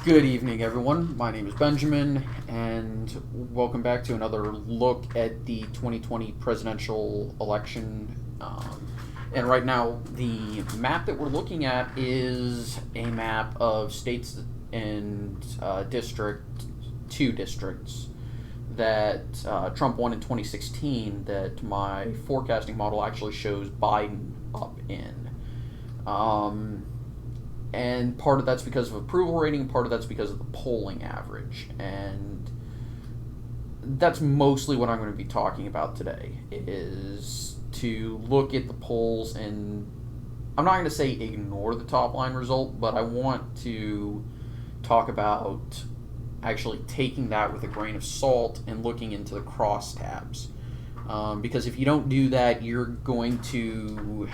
Good evening, everyone. My name is Benjamin, and welcome back to another look at the 2020 presidential election. And right now, the map that we're looking at is a map of states and two districts that Trump won in 2016 that my forecasting model actually shows Biden up in. And part of that's because of approval rating, part of that's because of the polling average. And that's mostly what I'm going to be talking about today, is to look at the polls, and I'm not going to say ignore the top line result, but I want to talk about actually taking that with a grain of salt and looking into the crosstabs. Because if you don't do that, you're going to...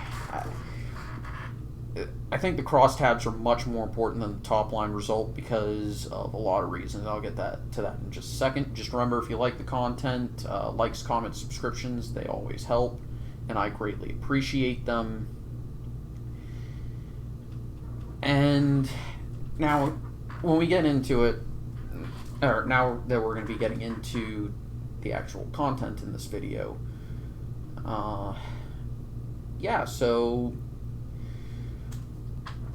I think the crosstabs are much more important than the top line result because of a lot of reasons. I'll get to that in just a second. Just remember, if you like the content, likes, comments, subscriptions, they always help, and I greatly appreciate them. And now, when we get into it, or now that we're going to be getting into the actual content in this video, so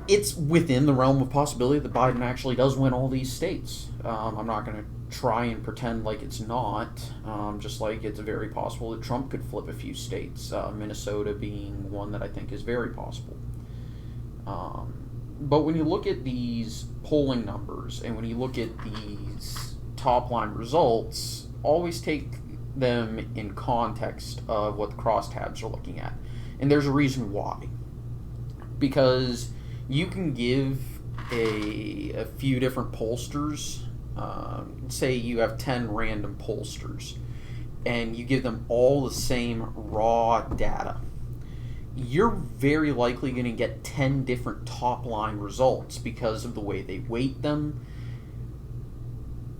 it's within the realm of possibility that Biden actually does win all these states. I'm not going to try and pretend like it's not, just like it's very possible that Trump could flip a few states, Minnesota being one that I think is very possible. But when you look at these polling numbers and when you look at these top-line results, always take them in context of what the crosstabs are looking at. And there's a reason why. Because you can give a few different pollsters, say you have 10 random pollsters, and you give them all the same raw data. You're very likely going to get 10 different top-line results because of the way they weight them.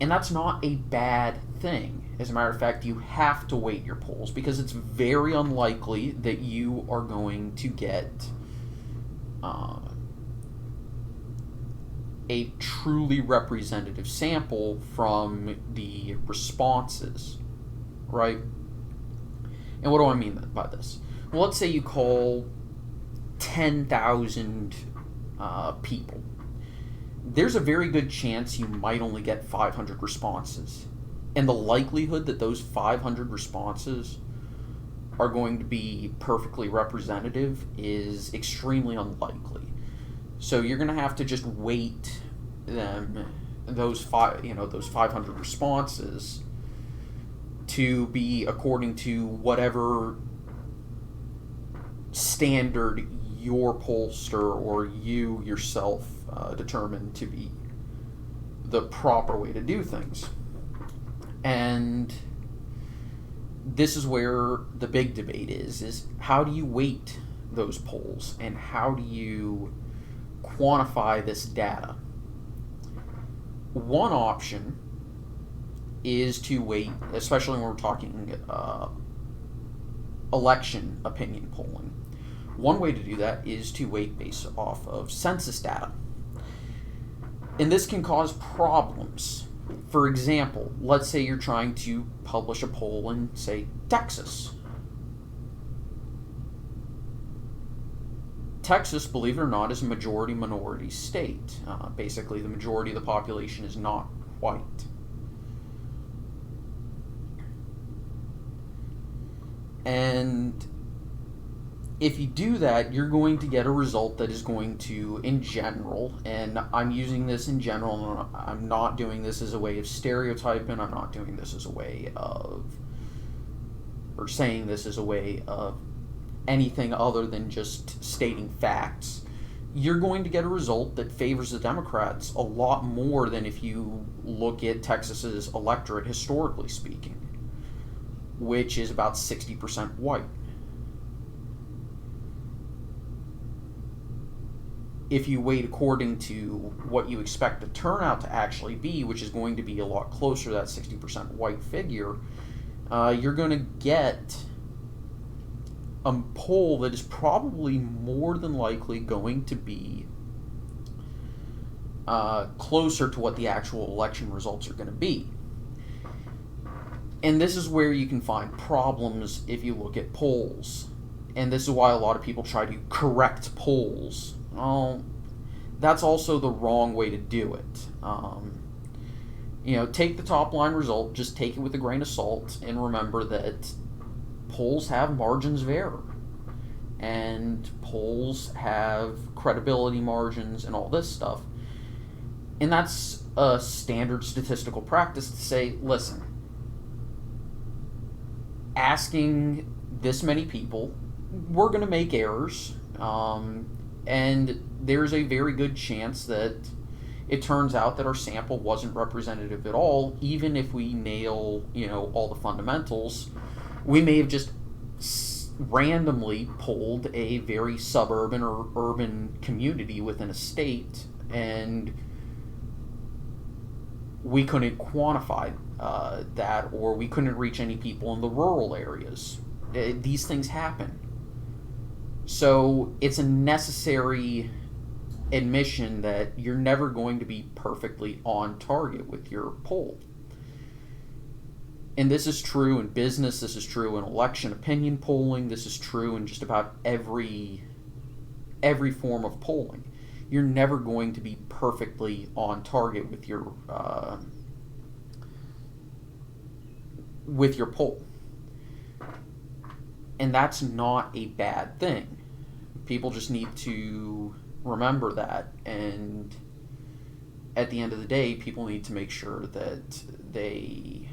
And that's not a bad thing. As a matter of fact, you have to weight your polls because it's very unlikely that you are going to get a truly representative sample from the responses, right? And what do I mean by this? Well, let's say you call 10,000 people. There's a very good chance you might only get 500 responses. And the likelihood that those 500 responses are going to be perfectly representative is extremely unlikely. So you're going to have to just weight those 500 responses to be according to whatever standard your pollster or you yourself determine to be the proper way to do things. And this is where the big debate is how do you weight those polls and how do you quantify this data? One option is to weight, especially when we're talking election opinion polling. One way to do that is to weight based off of census data. And this can cause problems. For example, let's say you're trying to publish a poll in, say, Texas. Texas, believe it or not, is a majority-minority state. Basically, the majority of the population is not white. And if you do that, you're going to get a result that is going to, in general, and I'm using this in general, I'm not doing this as a way of stereotyping, I'm not doing this as a way of, or saying this as a way of anything other than just stating facts. You're going to get a result that favors the Democrats a lot more than if you look at Texas's electorate, historically speaking, which is about 60% white. If you weight according to what you expect the turnout to actually be, which is going to be a lot closer to that 60% white figure, you're going to get a poll that is probably more than likely going to be closer to what the actual election results are going to be. And this is where you can find problems if you look at polls. And this is why a lot of people try to correct polls. Well, that's also the wrong way to do it. Take the top line result, just take it with a grain of salt, and remember that polls have margins of error. And polls have credibility margins and all this stuff. And that's a standard statistical practice to say, listen, asking this many people, we're going to make errors, and there's a very good chance that it turns out that our sample wasn't representative at all. Even if we nail, all the fundamentals, we may have just randomly polled a very suburban or urban community within a state, and we couldn't quantify that, or we couldn't reach any people in the rural areas. These things happen. So it's a necessary admission that you're never going to be perfectly on target with your poll. And this is true in business, this is true in election opinion polling, this is true in just about every form of polling. You're never going to be perfectly on target with your poll. And that's not a bad thing. People just need to remember that, and at the end of the day, people need to make sure that they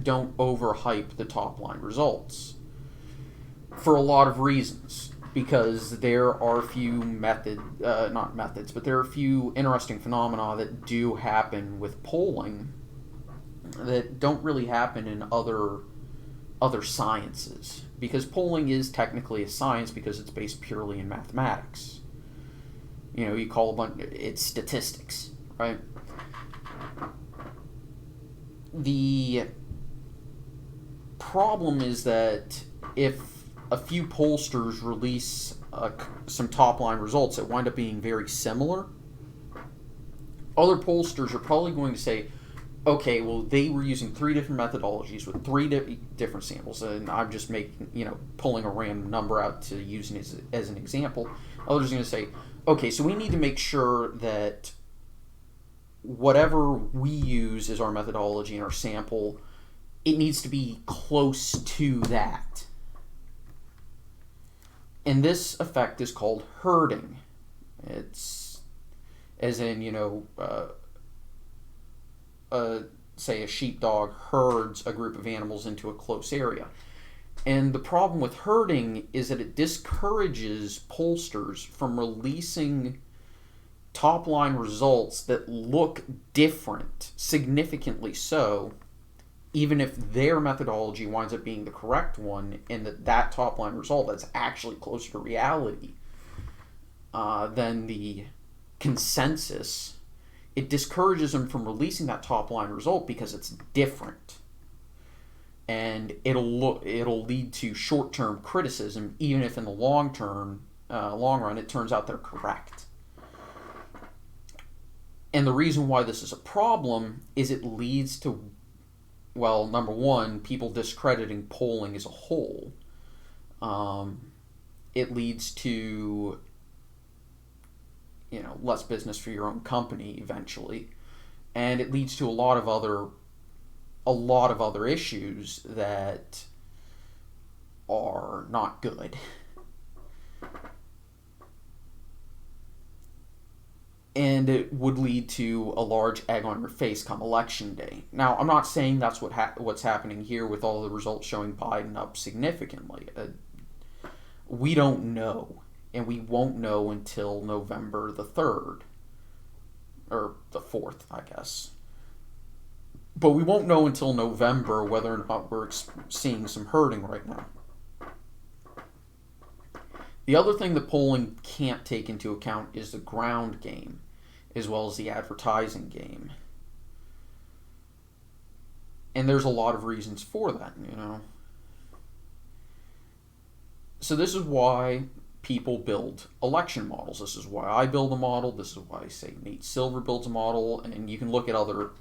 don't overhype the top line results for a lot of reasons, because there are a few there are a few interesting phenomena that do happen with polling that don't really happen in other sciences, because polling is technically a science because it's based purely in mathematics. You call it's statistics, right? The problem is that if a few pollsters release some top-line results that wind up being very similar, other pollsters are probably going to say, okay, well, they were using 3 different methodologies with 3 different samples, and I'm just pulling a random number out to use as an example. Others are going to say, okay, so we need to make sure that whatever we use as our methodology and our sample, it needs to be close to that. And this effect is called herding. It's as in, say a sheepdog herds a group of animals into a close area. And the problem with herding is that it discourages pollsters from releasing top-line results that look different, significantly so, even if their methodology winds up being the correct one, and that top-line result is actually closer to reality than the consensus. It discourages them from releasing that top-line result because it's different. And it'll lead to short-term criticism, even if in the long run it turns out they're correct. And the reason why this is a problem is it leads to, well, number one, people discrediting polling as a whole. It leads to, less business for your own company eventually, and it leads to a lot of other issues that are not good. And it would lead to a large egg on your face come election day. Now, I'm not saying that's what's happening here with all the results showing Biden up significantly. We don't know, and we won't know until November the 3rd, or the 4th, I guess. But we won't know until November whether or not we're seeing some herding right now. The other thing that polling can't take into account is the ground game, as well as the advertising game. And there's a lot of reasons for that, So this is why people build election models. This is why I build a model. This is why I say Nate Silver builds a model. And you can look at other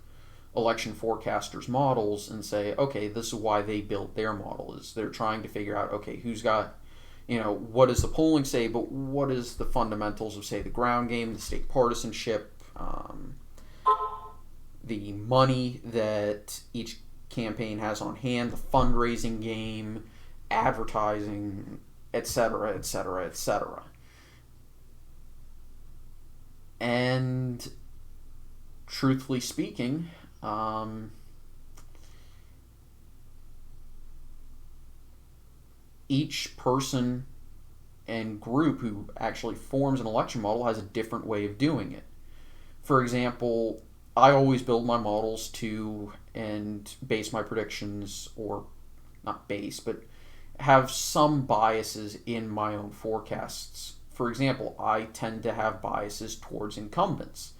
election forecasters' models and say, okay, this is why they built their model. Is they're trying to figure out, okay, who's got, what does the polling say, but what is the fundamentals of, say, the ground game, the state partisanship, the money that each campaign has on hand, the fundraising game, advertising, etc., etc., etc. And truthfully speaking, each person and group who actually forms an election model has a different way of doing it. For example, I always build my models to and base my predictions, or not base, but have some biases in my own forecasts. For example, I tend to have biases towards incumbents.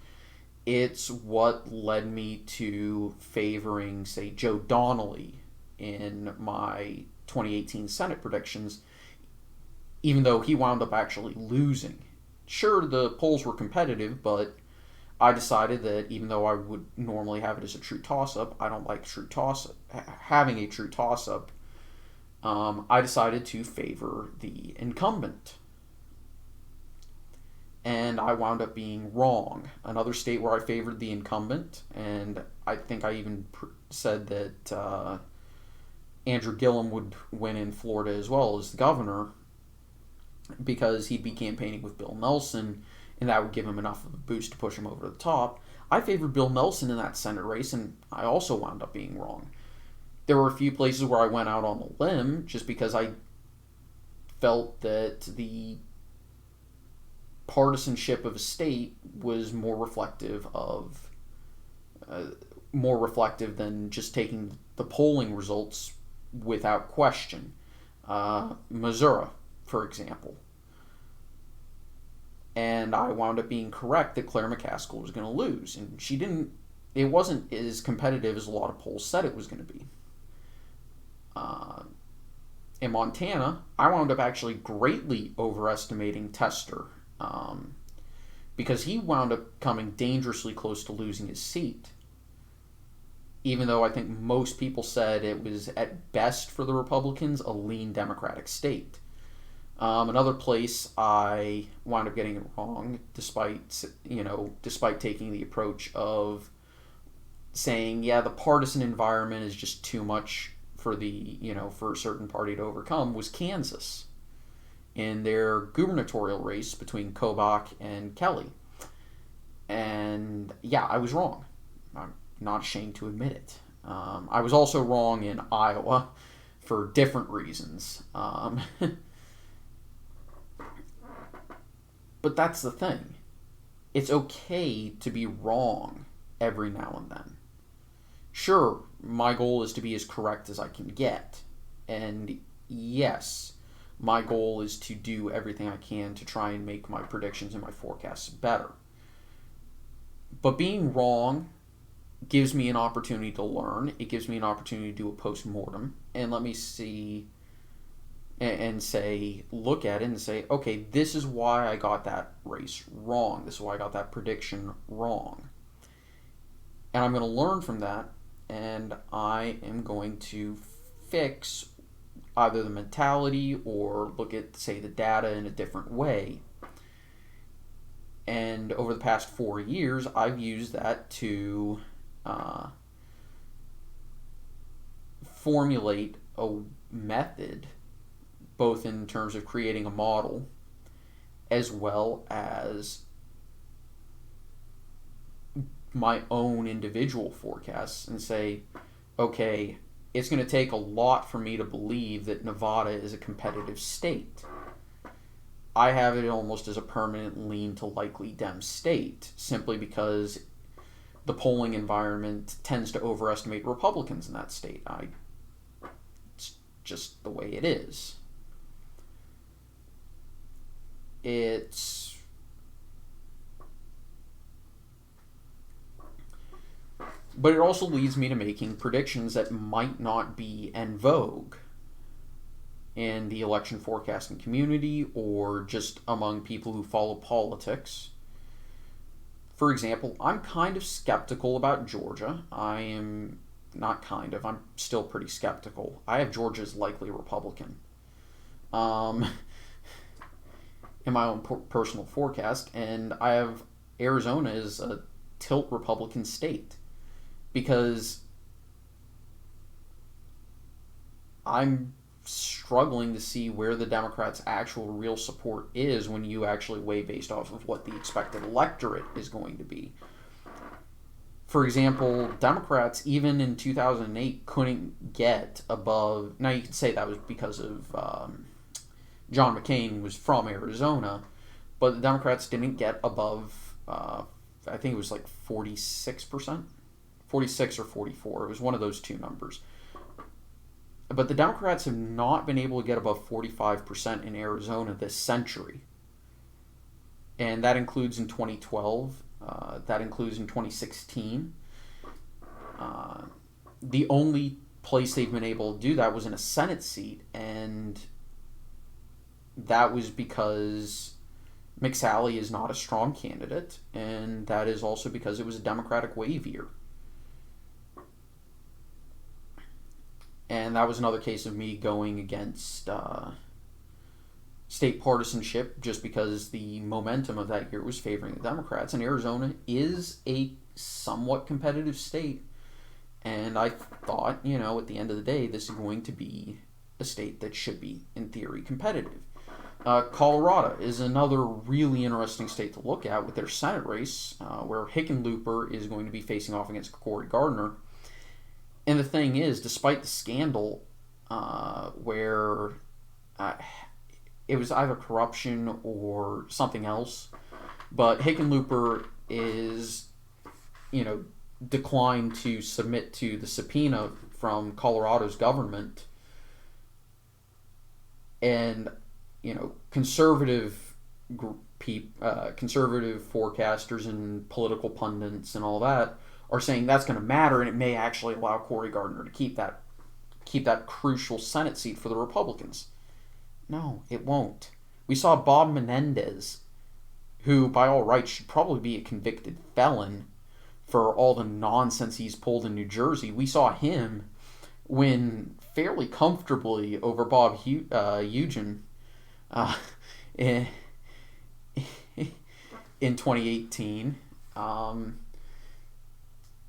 It's what led me to favoring, say, Joe Donnelly in my 2018 Senate predictions, even though he wound up actually losing. Sure, the polls were competitive, but I decided that even though I would normally have it as a true toss-up, I don't like having a true toss-up. I decided to favor the incumbent. And I wound up being wrong. Another state where I favored the incumbent, and I think I even said that Andrew Gillum would win in Florida as well as the governor, because he'd be campaigning with Bill Nelson, and that would give him enough of a boost to push him over the top. I favored Bill Nelson in that Senate race, and I also wound up being wrong. There were a few places where I went out on a limb just because I felt that the partisanship of a state was more reflective than just taking the polling results without question. Missouri, for example. And I wound up being correct that Claire McCaskill was going to lose. And it wasn't as competitive as a lot of polls said it was going to be. In Montana, I wound up actually greatly overestimating Tester, because he wound up coming dangerously close to losing his seat. Even though I think most people said it was, at best for the Republicans, a lean Democratic state. Another place I wound up getting it wrong, despite taking the approach of saying, yeah, the partisan environment is just too much for for a certain party to overcome, was Kansas in their gubernatorial race between Kobach and Kelly. And yeah, I was wrong. I'm not ashamed to admit it. I was also wrong in Iowa for different reasons. But that's the thing. It's okay to be wrong every now and then. Sure, my goal is to be as correct as I can get. And yes, my goal is to do everything I can to try and make my predictions and my forecasts better. But being wrong gives me an opportunity to learn. It gives me an opportunity to do a post-mortem and let me see and look at it and say, okay, this is why I got that race wrong. This is why I got that prediction wrong. And I'm going to learn from that, and I am going to fix either the mentality or look at, say, the data in a different way. And over the past 4 years, I've used that to formulate a method, both in terms of creating a model as well as my own individual forecasts, and say, okay, it's going to take a lot for me to believe that Nevada is a competitive state. I have it almost as a permanent lean to likely Dem state, simply because the polling environment tends to overestimate Republicans in that state. It's just the way it is. But it also leads me to making predictions that might not be en vogue. in the election forecasting community or just among people who follow politics. For example, I'm kind of skeptical about Georgia. I am not kind of, I'm still pretty skeptical. I have Georgia as likely Republican. Um, in my own personal forecast, and I have Arizona as a tilt Republican state because I'm struggling to see where the Democrats' actual real support is when you actually weigh based off of what the expected electorate is going to be. For example, Democrats, even in 2008, couldn't get above. Now, you could say that was because of John McCain was from Arizona, but the Democrats didn't get above, I think it was like 46%, 46 or 44. It was one of those two numbers. But the Democrats have not been able to get above 45% in Arizona this century. And that includes in 2012. That includes in 2016. The only place they've been able to do that was in a Senate seat. And that was because McSally is not a strong candidate. And that is also because it was a Democratic wave year. And that was another case of me going against state partisanship just because the momentum of that year was favoring the Democrats. And Arizona is a somewhat competitive state. And I thought, at the end of the day, this is going to be a state that should be, in theory, competitive. Colorado is another really interesting state to look at with their Senate race, where Hickenlooper is going to be facing off against Cory Gardner. And the thing is, despite the scandal where it was either corruption or something else, but Hickenlooper is, declined to submit to the subpoena from Colorado's government. And, conservative forecasters and political pundits and all that are saying that's going to matter, and it may actually allow Cory Gardner to keep that crucial Senate seat for the Republicans. No, it won't. We saw Bob Menendez, who by all rights should probably be a convicted felon for all the nonsense he's pulled in New Jersey. We saw him win fairly comfortably over Bob Eugen in 2018.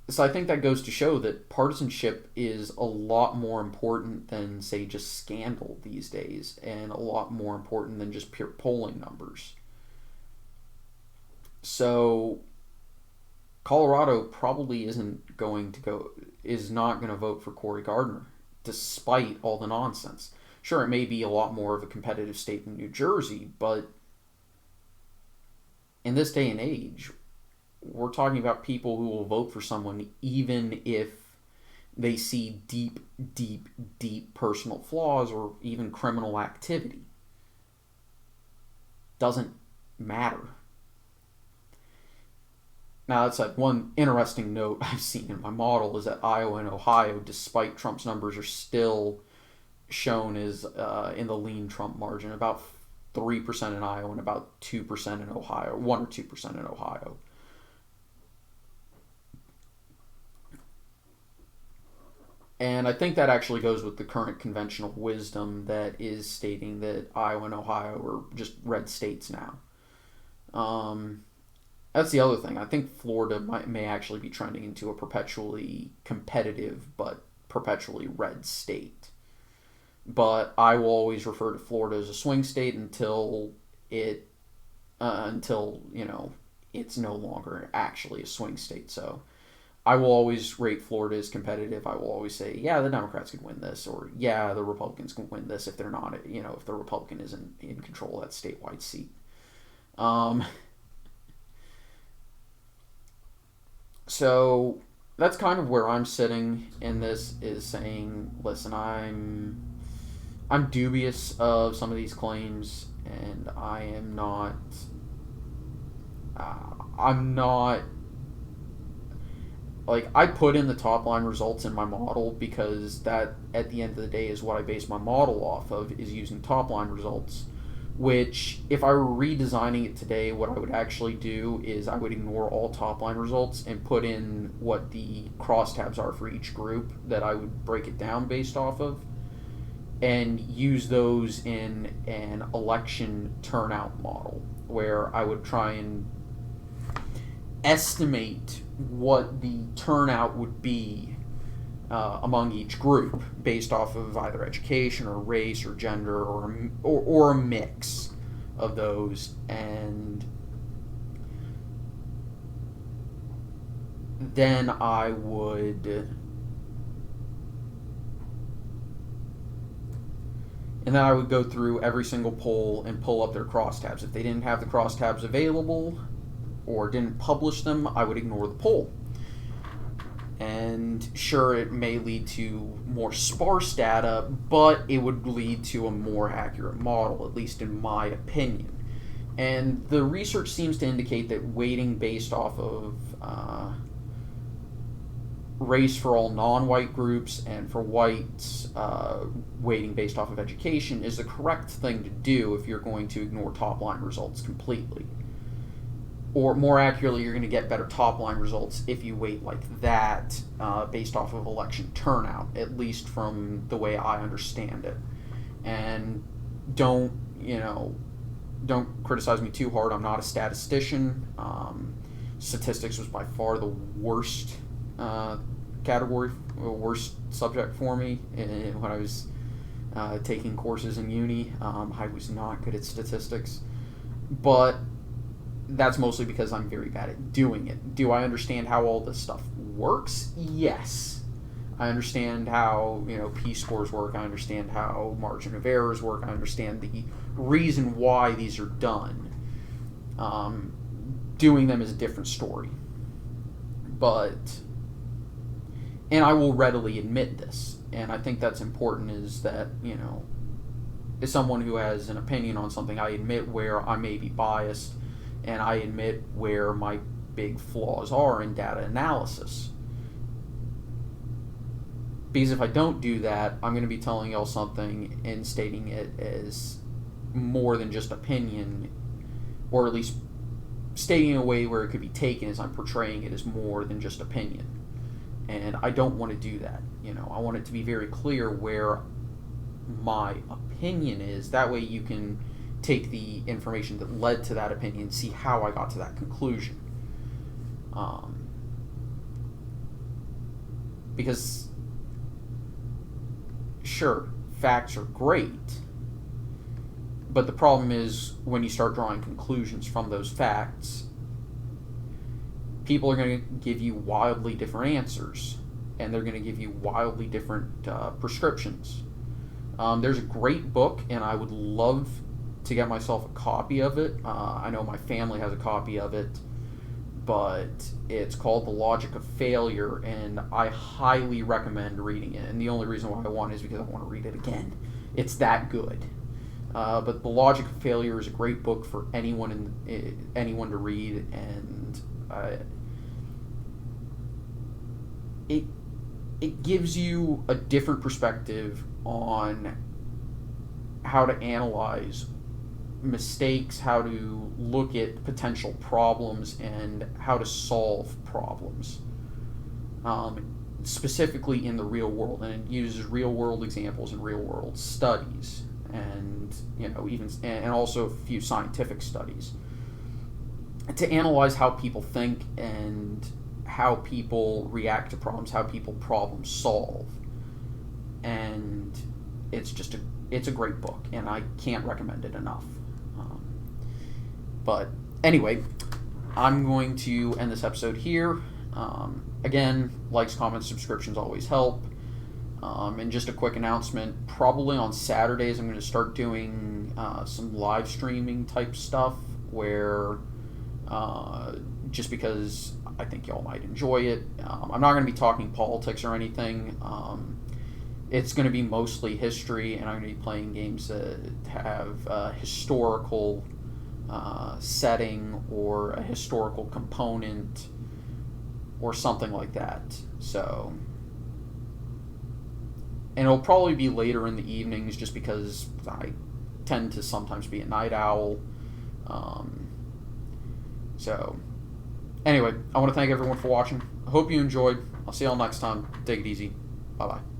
So I think that goes to show that partisanship is a lot more important than, say, just scandal these days, and a lot more important than just pure polling numbers. So Colorado probably is not going to vote for Cory Gardner, despite all the nonsense. Sure, it may be a lot more of a competitive state than New Jersey, but in this day and age, we're talking about people who will vote for someone even if they see deep, deep, deep personal flaws or even criminal activity. Doesn't matter. Now, that's like one interesting note I've seen in my model is that Iowa and Ohio, despite Trump's numbers, are still shown as in the lean Trump margin, about 3% in Iowa and about 2% in Ohio, 1 or 2% in Ohio. And I think that actually goes with the current conventional wisdom that is stating that Iowa and Ohio are just red states now. That's the other thing. I think Florida may actually be trending into a perpetually competitive but perpetually red state. But I will always refer to Florida as a swing state until it's no longer actually a swing state. So I will always rate Florida as competitive. I will always say, yeah, the Democrats could win this, or yeah, the Republicans can win this if they're not, if the Republican isn't in control of that statewide seat. So that's kind of where I'm sitting in this, is saying, listen, I'm dubious of some of these claims, and I am not. like, I put in the top line results in my model because that, at the end of the day, is what I base my model off of, is using top line results. Which, if I were redesigning it today, what I would actually do is I would ignore all top line results and put in what the crosstabs are for each group that I would break it down based off of, and use those in an election turnout model where I would try and estimate what the turnout would be among each group based off of either education or race or gender or a mix of those, and then I would go through every single poll and pull up their crosstabs. If they didn't have the crosstabs available or didn't publish them, I would ignore the poll. And sure, it may lead to more sparse data, but it would lead to a more accurate model, at least in my opinion. And the research seems to indicate that weighting based off of race for all non-white groups and for whites, weighting based off of education is the correct thing to do if you're going to ignore top-line results completely. Or more accurately, you're going to get better top-line results if you weight like that based off of election turnout, at least from the way I understand it. And don't criticize me too hard. I'm not a statistician. Statistics was by far the worst category, worst subject for me when I was taking courses in uni. I was not good at statistics, but that's mostly because I'm very bad at doing it. Do I understand how all this stuff works? Yes. I understand how, p-scores work. I understand how margin of errors work. I understand the reason why these are done. Doing them is a different story. And I will readily admit this, and I think that's important, is that, as someone who has an opinion on something, I admit where I may be biased, and I admit where my big flaws are in data analysis. Because if I don't do that, I'm going to be telling y'all something and stating it as more than just opinion, or at least stating in a way where it could be taken as I'm portraying it as more than just opinion. And I don't want to do that. I want it to be very clear where my opinion is. That way you can take the information that led to that opinion and see how I got to that conclusion. Because, sure, facts are great, but the problem is when you start drawing conclusions from those facts, people are going to give you wildly different answers, and they're going to give you wildly different prescriptions. There's a great book, and I would love to get myself a copy of it. I know my family has a copy of it, but it's called The Logic of Failure, and I highly recommend reading it. And the only reason why I want it is because I want to read it again. It's that good. But The Logic of Failure is a great book for anyone to read, and it gives you a different perspective on how to analyze mistakes, how to look at potential problems, and how to solve problems, specifically in the real world. And it uses real world examples and real world studies, and and also a few scientific studies to analyze how people think and how people react to problems, how people problem solve. And it's a great book, and I can't recommend it enough. But anyway, I'm going to end this episode here. Again, likes, comments, subscriptions always help. And just a quick announcement, probably on Saturdays I'm going to start doing some live streaming type stuff where just because I think y'all might enjoy it. I'm not going to be talking politics or anything. It's going to be mostly history, and I'm going to be playing games that have a historical setting or a historical component, or something like that. So, and it'll probably be later in the evenings just because I tend to sometimes be a night owl. So, anyway, I want to thank everyone for watching. I hope you enjoyed. I'll see y'all next time. Take it easy. Bye-bye.